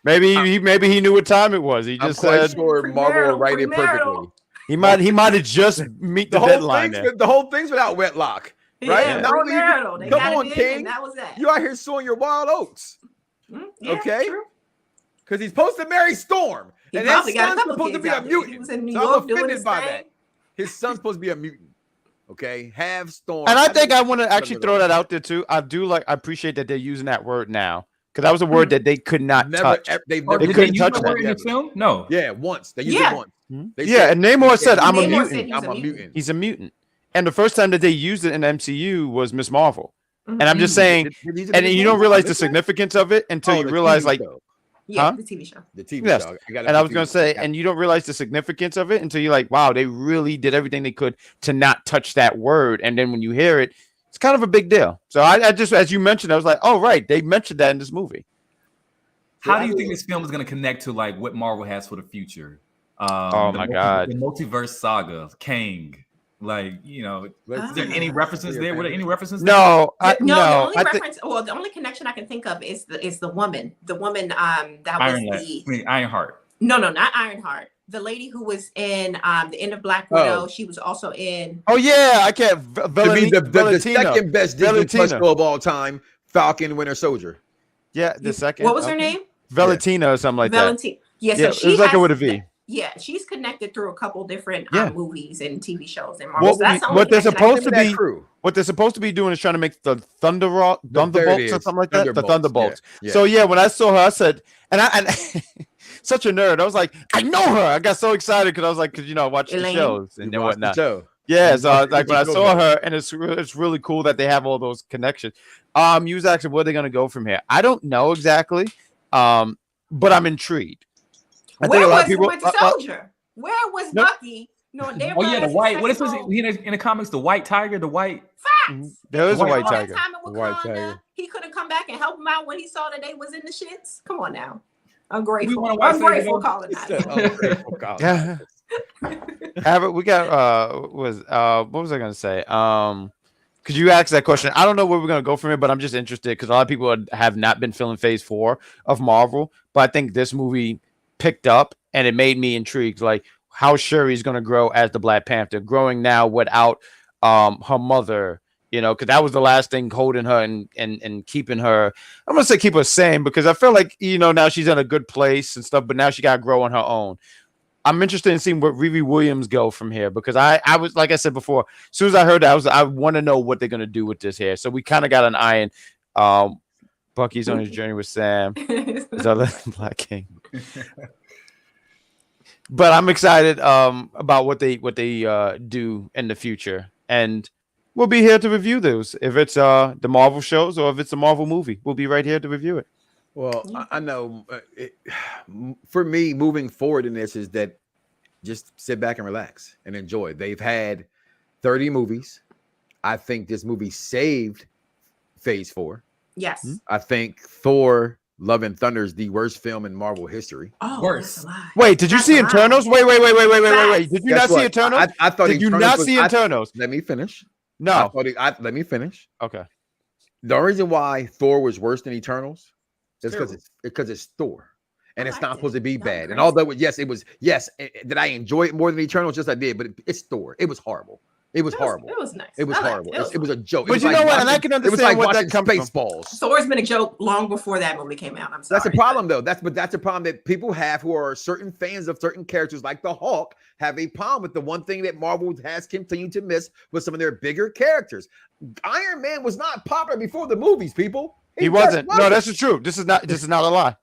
Maybe he knew what time it was. He just said. Sure Marvel will write it perfectly. He might have just meet the deadline. The whole thing's without Wetlock, right? Yeah, Not only come on, King. That was that. You out here sowing your wild oats, okay? Because he's supposed to marry Storm, and his son's supposed to be a mutant. He was in New York doing his thing. That. His son's supposed to be a mutant. Okay, have Storm. And I think I want to actually throw that out there too. I appreciate that they're using that word now because that was a word that they could not touch. They couldn't touch that in the film. No. Yeah, once they used it once. And Namor said, "I'm a mutant. I'm a mutant. He's a mutant." And the first time that they used it in the MCU was Miss Marvel. And I'm just saying, and you don't realize the significance of it until you realize, like. The TV show. The TV show. And I was going to say, and you don't realize the significance of it until you're like, wow, they really did everything they could to not touch that word. And then when you hear it, it's kind of a big deal. So I just, as you mentioned, I was like, oh, right. They mentioned that in this movie. How do you think this film is going to connect to like what Marvel has for the future? Oh my God. The multiverse saga, Kang, Like, you know, Let's is there see. any references there? Were there any references there? No, No, the only I reference, well, the only connection I can think of is the woman. The woman that was Ironheart. No, not Ironheart. The lady who was in the end of Black Widow. She was also in. Oh yeah, I can't. To me, the second best Disney plus Valentina. show of all time, Falcon Winter Soldier. Yeah, the second. What was her name? Valentina or something like Valentina. Yeah, that. so she it was like has, it with a V. Yeah, she's connected through a couple different movies and TV shows and Marvel. What they're supposed to be, what they're supposed to be doing is trying to make the Thunderbolts or something like that. The Thunderbolts. Yeah. So yeah, when I saw her, I said, and such a nerd. I was like, I know her. I got so excited because I was like, because I watch the shows and whatnot. Yeah, so like when I saw her, and it's really cool that they have all those connections. You was asking where they're gonna go from here. I don't know exactly, but I'm intrigued. Where was the Winter Soldier? Where was Bucky? No, the white. What is it in the comics? The White Tiger. The white. Facts. There is a White Tiger. White Tiger. He couldn't come back and help him out when he saw that they was in the shits. Come on now. I'm grateful. I'm grateful colonizer. Yeah. We got what was I gonna say? Because you asked that question. I don't know where we're gonna go from here, but I'm just interested because a lot of people have not been feeling Phase 4 of Marvel, but I think this movie picked up and it made me intrigued, like how Shuri's gonna grow as the Black Panther, growing now without her mother. Because that was the last thing holding her and keeping her. I'm gonna say keep her sane because I feel like now she's in a good place and stuff, but now she got to grow on her own. I'm interested in seeing where Riri Williams go from here because I was, like I said before, as soon as I heard that, I want to know what they're gonna do with this here. So we kind of got an eye in. Bucky's on his journey with Sam, his other Black King. But I'm excited about what they do in the future, and we'll be here to review those. If it's the Marvel shows or if it's a Marvel movie, we'll be right here to review it. Well, I know for me, moving forward in this is that just sit back and relax and enjoy. They've had 30 movies. I think this movie saved Phase 4. Yes. I think Thor Love and Thunder is the worst film in Marvel history. Oh, worse. Wait, did you see Eternals? Wait. Did you not see Eternals? I thought did you not see Eternals? Let me finish. No. Let me finish. Okay. The reason why Thor was worse than Eternals is because it's Thor. And it's not supposed to be bad. And although did I enjoy it more than Eternals? Yes, I did, but it's Thor. It was horrible. It was horrible. It was nice. It was horrible. It was a joke. But you know what? And I can understand what that comes from. Spaceballs. Thor's been a joke long before that movie came out. I'm sorry. That's a problem, though. That's a problem that people have who are certain fans of certain characters, like the Hulk, have a problem with. The one thing that Marvel has continued to miss with some of their bigger characters. Iron Man was not popular before the movies, people. He wasn't. No, that's true. This is not a lie.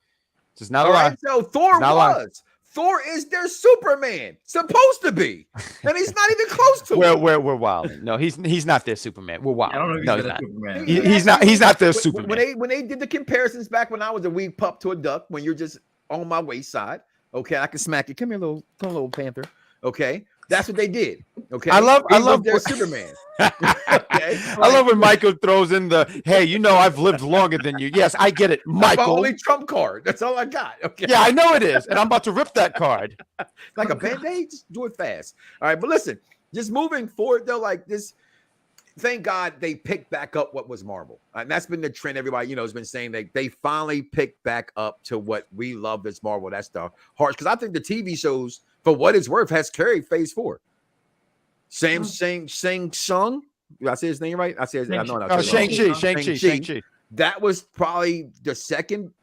This is not a lie. So Thor was. Thor is their Superman, supposed to be, and he's not even close to it. We're wild. No, he's not their Superman. We're wild. I don't know if he's Superman. He's not their Superman. When they did the comparisons back when I was a wee pup to a duck, when you're just on my waist side, okay, I can smack you. Come here, little panther. Okay, that's what they did. Okay, I love their Superman. Okay? I love when Michael throws in the, hey, I've lived longer than you. Yes, I get it, Michael. That's my only trump card. That's all I got. Okay. Yeah, I know it is, and I'm about to rip that card. Like a Band-Aid, just do it fast. All right, but listen, just moving forward though, like this. Thank God they picked back up what was Marvel, and that's been the trend. Everybody has been saying they finally picked back up to what we love as Marvel. That's the heart, because I think the TV shows, for what it's worth, has carried Phase 4. Shang-Tsung. Did I say his name right? I said Shang-Chi. That was probably the second.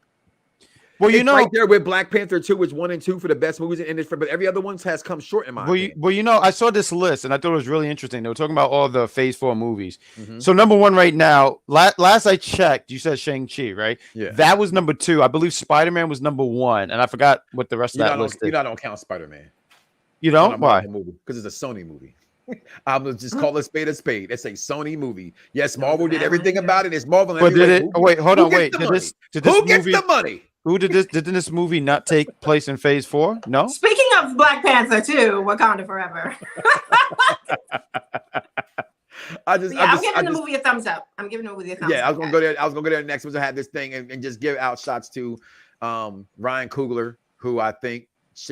Well, right there with Black Panther 2 is 1 and 2 for the best movies in this, but every other one has come short in my opinion. I saw this list and I thought it was really interesting. They were talking about all the Phase 4 movies. Mm-hmm. So number 1 right now, last I checked, you said Shang-Chi, right? Yeah. That was number 2. I believe Spider-Man was number 1, and I forgot what the rest of that list is. You don't count Spider-Man. You don't? Why? Because it's a Sony movie. I will just call a spade a spade. It's a Sony movie. Yes, Marvel did everything about it. It's Marvel. But did it? Oh, wait, hold on. Wait. Who gets the money? Who did this? Did this movie not take place in Phase 4? No. Speaking of Black Panther 2, Wakanda Forever. I'm giving the movie a thumbs up. Yeah, I was gonna go there. I was gonna go there next. Was I had this thing and just give out shots to Ryan Coogler, who I think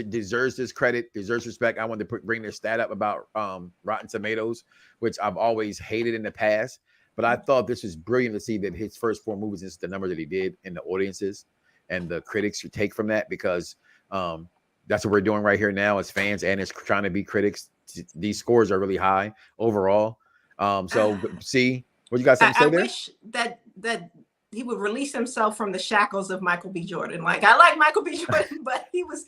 deserves this credit, deserves respect. I wanted to bring this stat up about Rotten Tomatoes, which I've always hated in the past. But I thought this was brilliant to see that his first 4 movies is the number that he did in the audiences and the critics should take from that, because that's what we're doing right here now as fans and as trying to be critics. These scores are really high overall. So see, what you got something to say there? I wish that he would release himself from the shackles of Michael B. Jordan. Like, I like Michael B. Jordan, but he was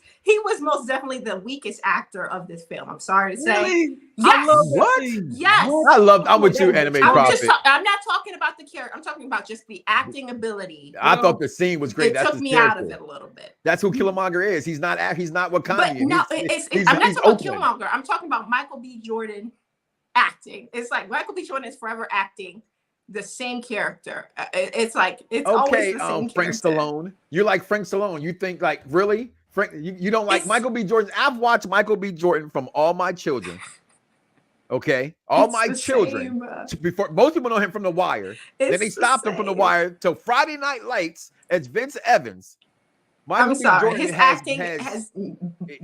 most definitely the weakest actor of this film. I'm sorry to say. Really? Yes. What? Yes. I'm with you, Anime Prophet. I'm not talking about the character. I'm talking about just the acting ability. I thought the scene was great. It took me out of it a little bit. That's who Killmonger is. He's not Wakandian. But no, I'm not talking about Killmonger. I'm talking about Michael B. Jordan acting. It's like Michael B. Jordan is forever acting the same character. It's like it's always the same Frank character. Stallone. You like Frank Stallone? You think like really? Frank? You don't like Michael B. Jordan? I've watched Michael B. Jordan from all my children. Okay, all my children. Before most people know him from The Wire. Then they stopped him from The Wire till Friday Night Lights as Vince Evans. I'm sorry, his acting has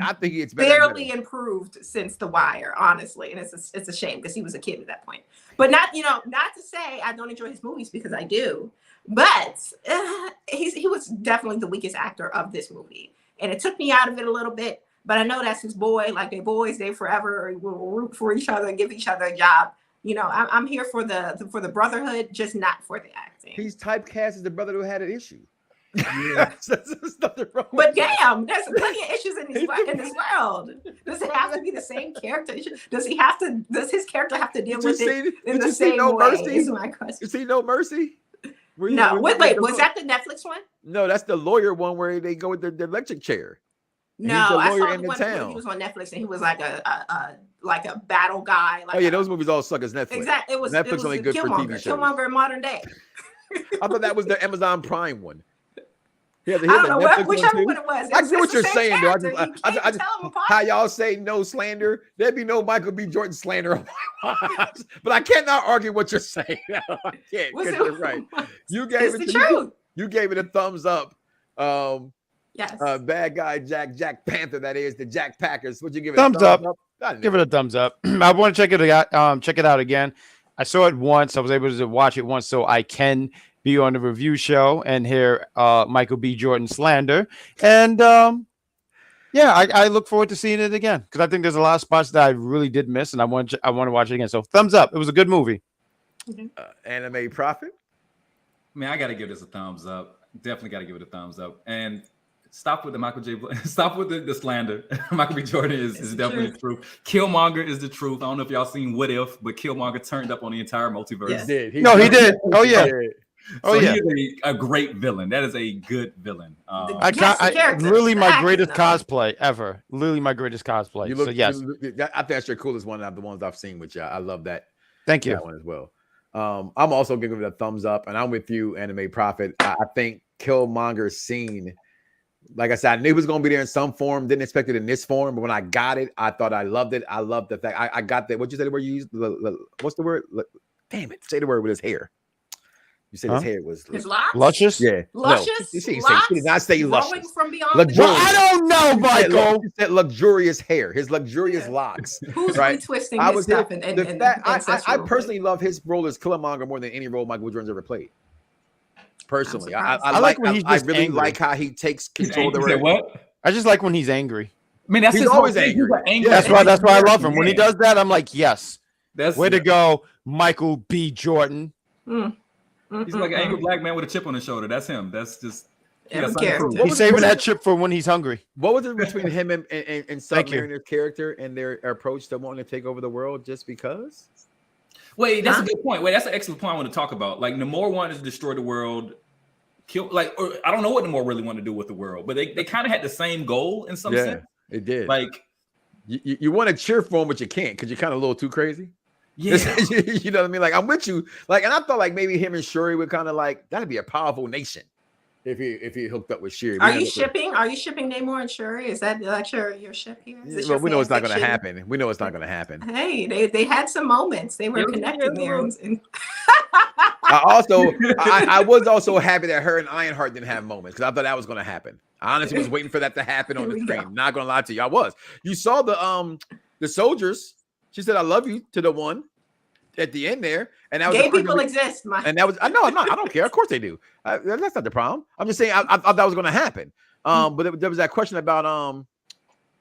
I think it's barely improved since The Wire, honestly, and it's a shame because he was a kid at that point. But not to say I don't enjoy his movies, because I do, but he was definitely the weakest actor of this movie, and it took me out of it a little bit. But I know that's his boy. Like, they're boys, they forever will root for each other and give each other a job. I'm here for the brotherhood, just not for the acting. He's typecast as the brother who had an issue. Yeah. There's nothing wrong. But damn, there's plenty of issues in this world. Does it have to be the same character? Does his character have to deal with it in the same way? Is my question. You see No Mercy? No. Wait, was that the Netflix one? No, that's the lawyer one where they go with the electric chair. No, I saw the one where he was on Netflix and he was like a battle guy. Those movies all suck as Netflix. Exactly. Netflix only good for TV shows. Killmonger in modern day. I thought that was the Amazon Prime one. I don't know whichever one it was. I see what you're saying, though. I just how y'all say no slander. There'd be no Michael B. Jordan slander. But I cannot argue what you're saying. I can't, because you're right. You gave it the truth. You gave it a thumbs up. Yes. Bad guy Jack Panther. That is the Jack Packers. Would you give it? Thumbs up. Give it a thumbs up. I want to check it out again. I saw it once. I was able to watch it once, so I can be on the review show and hear Michael B. Jordan slander. And I look forward to seeing it again, because I think there's a lot of spots that I really did miss, and I want to watch it again. So thumbs up. It was a good movie. Anime Prophet. Man, I got to give this a thumbs up. Definitely got to give it a thumbs up. And stop with the stop with the slander. Michael B. Jordan is definitely the truth. Killmonger is the truth. I don't know if y'all seen What If, but Killmonger turned up on the entire multiverse. Yes. He did. Oh yeah. He is a great villain. That is a good villain. Literally my greatest cosplay ever. Literally my greatest cosplay. Yes. I think that's your coolest one of the ones I've seen with you. I love that. Thank you. That one as well. I'm also giving it a thumbs up, and I'm with you, Anime Prophet. I think Killmonger's scene, like I said, I knew it was going to be there in some form. Didn't expect it in this form, but when I got it, I thought I loved it. I loved the fact I got that. What you said the word you used? What's the word? Damn it! Say the word with his hair. You said his hair was his locks? Luscious? Yeah. Luscious? No, she did not say luscious. From beyond luxurious. I don't know, Michael. He said luxurious hair. His luxurious locks. Who's retwisting this stuff? I personally love his role as Killmonger more than any role Michael Jordan's ever played. Personally, I like when he's just I really angry. Like how he takes control of the ring. What? I just like when he's angry. I mean, he's always angry. That's why I love him. When he does that, I'm like, yes. Way to go, Michael B. Jordan. He's like an angry black man with a chip on his shoulder. That's him. That's just he's saving that chip for when he's hungry. What was it between him and Submariner's character and their approach to wanting to take over the world just because? Wait, that's a good point. Wait, that's an excellent point I want to talk about. Like, Namor wanted to destroy the world, I don't know what Namor really wanted to do with the world, but they kind of had the same goal in some sense. It did. Like, you want to cheer for him, but you can't because you're kind of a little too crazy. Yeah, you know what I mean. Like, I'm with you. Like, and I thought like maybe him and Shuri would kind of like that'd be a powerful nation if he hooked up with Shuri. Are you shipping Namor and Shuri? Is that like your ship here? Well, we know it's not going to happen. We know it's not going to happen. Hey, they had some moments. They were connected there. I was also happy that her and Ironheart didn't have moments because I thought that was going to happen. I honestly was waiting for that to happen on the screen. Not going to lie to you, I was. You saw the soldiers. She said, "I love you" to the one at the end there, and that was gay people exist, Mike. and that was I don't care. Of course they do. That's not the problem. I'm just saying I thought that was going to happen. But there was that question about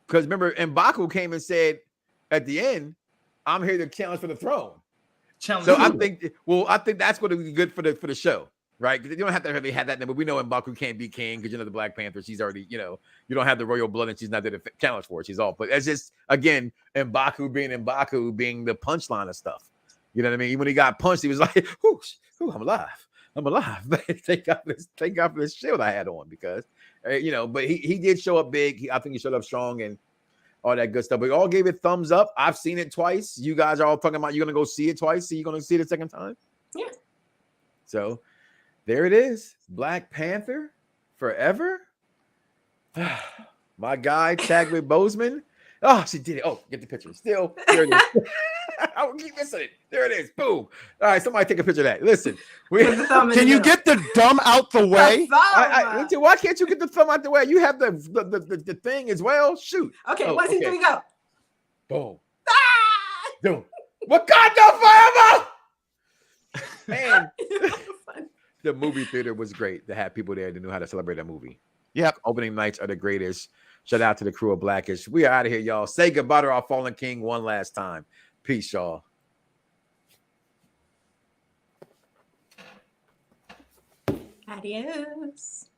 because remember, M'Baku came and said at the end, "I'm here to challenge for the throne." So I think that's going to be good for the show, right? Because you don't have to really have that number. We know M'Baku can't be king because the Black Panther. She's already, you don't have the royal blood, and she's not there to challenge for it. She's all. But it's just again, M'Baku being the punchline of stuff. You know what I mean? When he got punched, he was like, "Whoo, I'm alive. I'm alive." Thank God for this shield I had on because, But he did show up big. I think he showed up strong and all that good stuff. We all gave it thumbs up. I've seen it twice. You guys are all talking about you're gonna go see it twice. So you're gonna see it a second time. Yeah. So there it is. Black Panther Forever. My guy Chadwick Boseman. Oh, she did it. Oh, get the picture. Still, there it is. I will keep missing it. There it is. Boom. All right, somebody take a picture of that. Listen, can you get the thumb out the way? Why can't you get the thumb out the way? You have the thing as well. Shoot. Okay, what's he gonna go? Boom. Boom. Wakanda forever. And the movie theater was great to have people there that knew how to celebrate a movie. Yep. Opening nights are the greatest. Shout out to the crew of Blackish. We are out of here, y'all. Say goodbye to our fallen king one last time. Peace, y'all. Adios.